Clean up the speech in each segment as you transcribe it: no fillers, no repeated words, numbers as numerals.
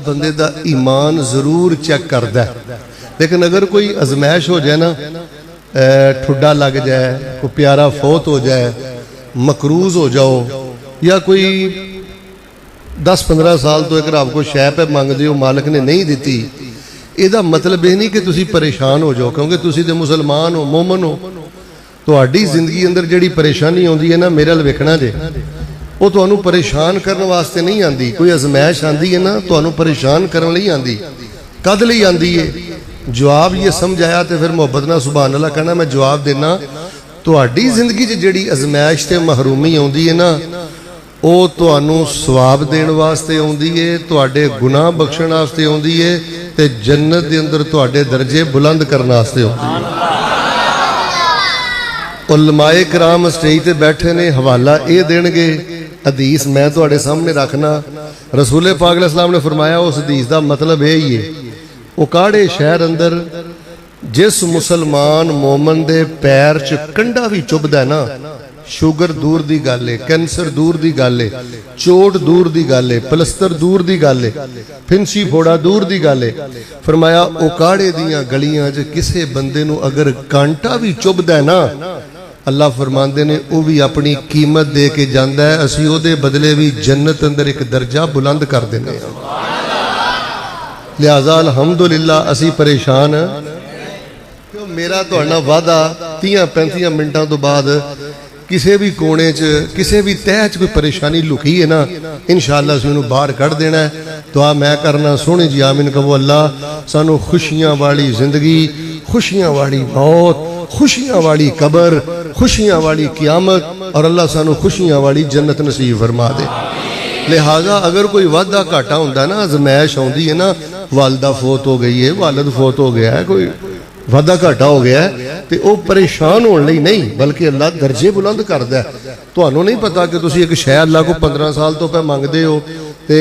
बंदे दा ईमान जरूर चेक करदा है, लेकिन अगर कोई अजमैश हो जाए ना, ठुड्डा लग जाए, कोई प्यारा फौत हो जाए, मकरूज हो जाओ, या कोई 10-15 साल तो एक रब को शै पे मंगते हो मालिक ने नहीं दी, ਇਹਦਾ मतलब ये नहीं कि तुसी परेशान हो जाओ, क्योंकि तुसी तो मुसलमान हो, मोमन हो। ਤੁਹਾਡੀ ਜ਼ਿੰਦਗੀ अंदर जिहड़ी परेशानी आउंदी है ना, मेरे अल वेखना जे, वो तुहानू परेशान करने वास्ते नहीं आती। कोई अजमैश आती है ना, तुहानू परेशान करने लई आती। कद लई आती है? जवाब ये समझ आया तो फिर मुहब्बत नाल सुभान अल्लाह कहना, मैं जवाब देना। तुहाडी जिंदगी च जिहड़ी अजमैश ते महरूमी आउंदी है ना, वो तुहानू सवाब देण वास्ते आउंदी है, तुहाडे गुनाह बख्शण वास्ते आउंदी है, ते जन्नत दे अंदर तुहाडे दर्जे बुलंद करने वास्ते आउंदी है। उलमाए कराम स्टेज ते बैठे ने, हवाला ये देणगे। हदीस मैं तुहाडे सामने रखना, रसूल पाक अलैहि सलाम ने फरमाया, उस हदीस का मतलब यही है, वो काड़े शहर अंदर जिस मुसलमान मोमन दे पैर च कंडा भी चुभदा है ना, शुगर दूर दी गल है, कैंसर दूर दी गल है, चोट दूर दी गल है, पलस्तर दूर दी गल है, फिंसी फोड़ा दूर दी गल है। फरमाया ओ काड़े दियां गलियां च किसे बंदे नू अगर कांटा भी चुभदा है ना, अल्लाह फरमांदे ने वो भी अपनी कीमत दे के जांदा है, असी ओदे बदले भी जन्नत अंदर एक दर्जा बुलंद कर देने। लिहाजा अल्हम्दुलिल्लाह असी परेशान क्यों? मेरा तुहाडा वादा 30-35 मिनटों तो बाद किसी भी कोने च, किसी भी तह च कोई परेशानी लुकी है ना, इंशाअल्लाह असीं उहनूं बाहर कढ़ देना है। दुआ मैं करना, सोहनी जी आमीन कहो। अल्लाह सानू खुशियां वाली जिंदगी, खुशियां वाली मौत, खुशियां वाली कबर, खुशियां वाली क़यामत, और अल्लाह सानू खुशियां वाली जन्नत नसीब फरमा दे। लिहाजा अगर कोई वादा घाटा होंदा ना, अजमैश आउंदी है ना, वालदा फौत हो गई है, वालद फौत हो गया है, कोई वादा घाटा हो गया है, तो वह परेशान होने लई नहीं, बल्कि अल्लाह दर्जे बुलंद करदा है। तुहानू नहीं पता कि तुसी एक शै अल्लाह को 15 साल तो पै मंगदे हो ते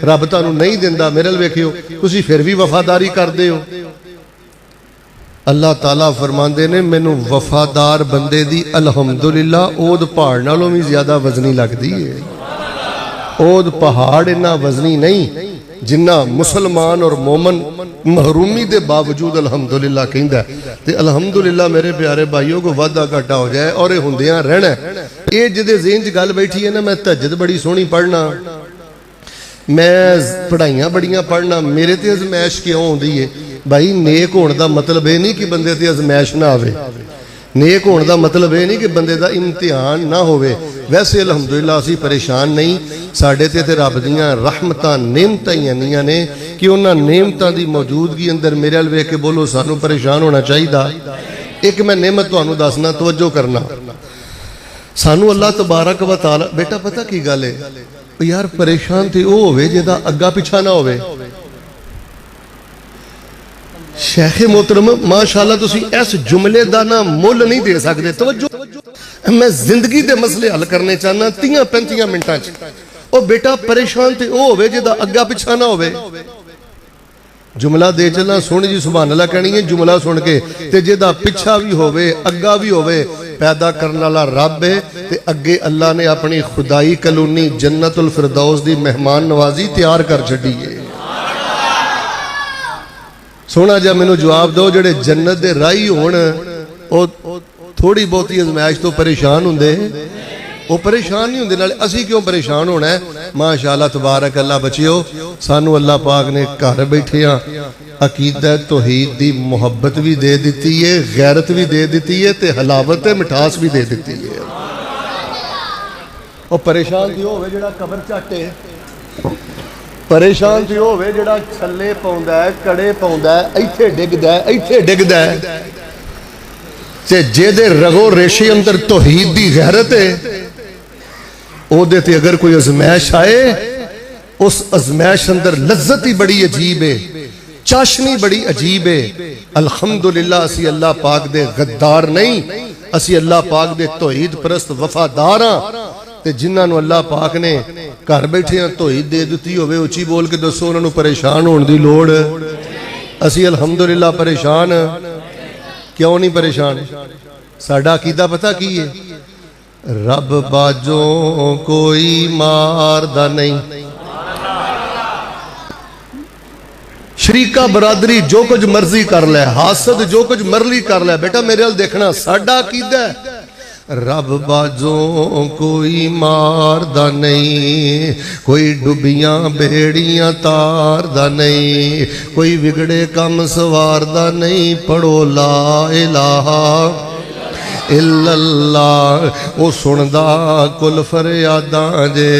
रब तुहानू नहीं दिंदा। मेरे अल वेखियो, तुसी फिर भी वफादारी करदे हो। अल्लाह ताला फरमांदे ने, मैनू वफादार बंदे दी अल्हम्दुलिल्लाह ओद पहाड़ नालों भी ज्यादा वजनी लगदी है। ओद पहाड़ इन्ना वजनी नहीं जिन्ना मुसलमान और मोमन महरूमी के बावजूद अल्हम्दुलिल्लाह कहंदा है। ते अल्हम्दुलिल्लाह मेरे प्यारे भाइयों को वादा घाटा हो जाए और ये हुंदियां रहना। ये जिहदे ज़हन च गल बैठी है ना, मैं तहज्जुद बड़ी सोहनी पढ़ना, मैं पढ़ाइयां बड़ियां पढ़ना, मेरे ते अजमैश क्यों आउंदी है? भाई नेक होने का मतलब ये नहीं कि बंदे ते अजमैश ना आवे। नेक होने का मतलब ये नहीं कि बंदे का इम्तिहान ना होवे। वैसे अल्हम्दुलिल्लाह असी परेशान नहीं, साडे ते रब दियां रहमतां नेमतां ही इन्नियां ने कि उन्हां नेमतां दी मौजूदगी अंदर मेरे अल वेख के बोलो सानू परेशान होना चाहिए। एक मैं नेमत तुहानू दसना, तवज्जो करना। सानू अल्लाह तबारक व तआला, बेटा पता की गल है यार, परेशान तो वह होवे जिहदा अग्गा पिछा ना होवे। शेख मोहतरम माशाअल्लाह तुसी इस जुमले का ना मुल नहीं दे सकते। तवज्जो, मैं जिंदगी के मसले हल करने चाहना 30-35 मिनटां च। ओ बेटा परेशान तो वह होवे जिहदा अग्गा पिछा ना होवे। जुमला दे चलना, सुन जी सुभान अल्लाह कहनी है जुमला सुन के, ते जिहदा पिछा भी होवे अग्गा भी होवे, पैदा करने वाला रब है, ते अगे अल्लाह ने अपनी खुदाई कलोनी जन्नतुल फिरदौस दी मेहमान नवाजी तैयार कर छड्डी है। सोना जा मैनू जवाब दो, जेड़े जन्नत दे राही होण ओ थोड़ी बहुती अजमैश तो परेशान हुंदे, वो परेशान नहीं हुंदे। नाले असी क्यों परेशान होना है? माशाअल्लाह तबारक अल्लाह बचियो, सानू अल्लाह पाक ने घर बैठिया अकीदा तौहीद दी मुहब्बत भी दे दी है, गैरत भी दे दी है, ते हलावत ते मिठास भी दे दी है। और परेशान क्यों होवे जेड़ा कबर झाटे, परेशान तो होवे जेड़ा छल्ले पाउंदा है, कड़े पाउंदा है, इत्थे डिगदा है, इत्थे डिगदा है, ते जेदे रगो रेशे अंदर तौहीद दी गैरत है, ओदे ते अगर कोई अजमैश आए, उस अजमैश अंदर लज्जत ही बड़ी अजीब है, चाशनी बड़ी अजीब है। अल्हम्दुलिल्लाह असी अल्लाह पाक दे गद्दार नहीं, असी अल्लाह पाक दे तौहीद परस्त वफादार हां। ते जिन्हां नूं अल्लाह पाक ने घर बैठे तौहीद दे दी होवे, उची बोल के दसो उन्हां नूं परेशान होने की लोड़। असी अल्हम्दुलिल्लाह परेशान क्यों नहीं? परेशान साडा अकीदा पता की है? रब बाजों कोई मारदा नहीं, शरीका बरादरी जो कुछ मर्जी कर लै, हासद जो कुछ मर्जी कर लै, बेटा मेरे वाल देखना, साडा अकीदा है रब बाजों कोई मारदा नहीं, कोई डुबियां बेड़ियां तारदा नहीं, कोई बिगड़े कम सवारदा नहीं। पढ़ो ला इलाहा इल्लल्लाह। वो सुनदा कुल फरियादां जे।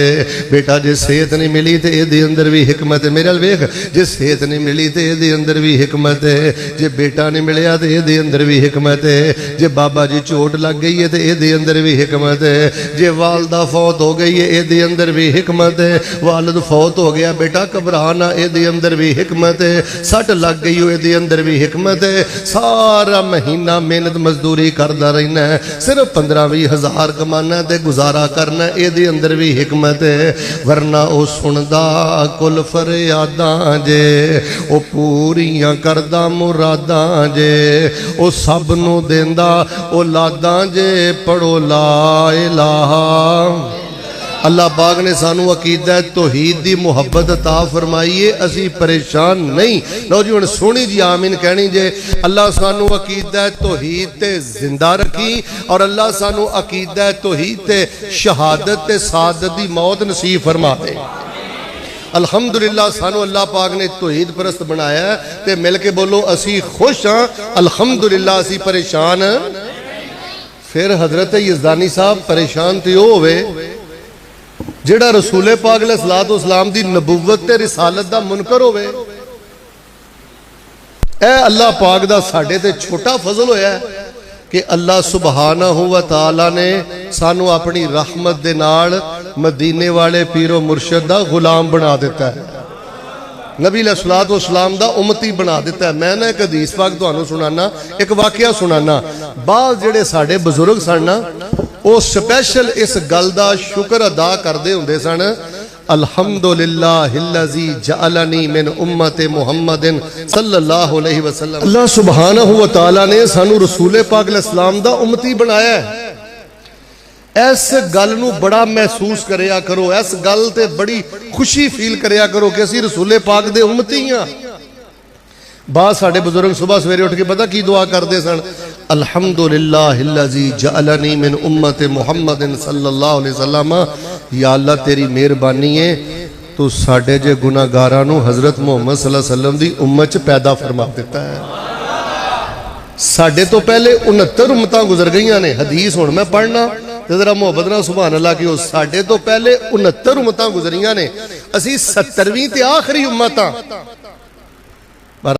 बेटा जे सेहत नहीं मिली तो ये अंदर भी हिकमत है। मेरे वेख, जे सेहत नहीं मिली तो ये अंदर भी हिकमत है। जे बेटा नहीं मिलिया तो ये अंदर भी हिकमत है। जे बाबा जी चोट लग गई है तो ये अंदर भी हिकमत है। जे वालदा फौत हो गई है ये अंदर भी हिकमत है। वालद फौत हो गया बेटा घबरा ना, ये अंदर भी हिकमत है। सट लग गई हो ये अंदर भी हिकमत है। सारा महीना मेहनत मजदूरी करदा रहना, सिर्फ 15-20 हज़ार कमाना ते गुजारा करना, ये अंदर भी हिकमत है। वरना वो सुनदा कुल फरियादां जे, वो पूरियां करदा मुरादां जे, वो सब नूं देंदा औलादां जे। पढ़ो ला इलाहा। अल्लाह पाक ने सानू अकीदा तौहीद दी मुहब्बत अता फरमाई है, असी परेशान नहीं। लो जी हुण सोहनी जी आमीन कहनी जे। अल्लाह सानू अकीदा तौहीद ते जिंदा रखी और अल्लाह सानू अकीदा तौहीद ते शहादत ते सादत दी मौत नसीब फरमा दे। अल्हम्दुलिल्लाह सानू अल्लाह पाक ने तौहीद परस्त बनाया ते मिल के बोलो असी खुश हाँ, अल्हम्दुलिल्लाह असी परेशान। फिर हजरत यज़दानी साहब परेशान तो होवे जेड़ा रसूले पाक अलैहिस्सलातु वस्सलाम दी नबूवत ते रिसालत दा मुनकर होवे। ए अल्लाह पाक दा साडे ते छोटा फजल होया कि अल्लाह सुबहानहू व तआला ने सानू अपनी रहमत दे नाल मदीने वाले पीरो मुर्शद दा गुलाम बना दिता है, नबी अलैहिस्सलातु वस्सलाम दा उम्मती बना दिता है। मैं ना एक हदीस पाक तुहानू सुनाना, एक वाकया सुनाना। बाद जेड़े साडे बुजुर्ग सन ना वो स्पैशल इस गल दा शुक्र अदा करते हुंदे सन, अल्हम्दुलिल्लाहिल्लज़ी जअलनी मिन उम्मति मुहम्मदिन सल्लल्लाहु अलैहि वसल्लम। अल्लाह सुब्हानहू व तआला ने सानू रसूले पाक अलैहिस्सलाम दा उम्मती बनाया है। इस गल नू बड़ा महसूस करया करो, इस गल ते बड़ी खुशी फील करया करो कि असी रसूले पाक दे उम्मती हां। बाद साडे बुजुर्ग सुबह सवेरे उठ के पता की दुआ करते सन, अल्हम्दुलिल्लाहिल्लज़ी जअलनी मिन उम्मति मुहम्मदिन सल्लल्लाहु अलैहि वसल्लम। या अल्लाह तेरी मेहरबानी है तू साडे जे गुनाहगारां नू हजरत मुहम्मद सल्लल्लाहु अलैहि वसल्लम दी उम्मत च पैदा फरमा दिता है। साडे तो पहले 69 उम्मतां गुजर गईयां ने। हदीस हुण मैं पढ़ना ते जरा मुहब्बत नाल सुभान अल्लाह की। साडे तो पहले 69 उम्मतां गुजरियां ने, असी 70वीं ते आखिरी उम्मत हां।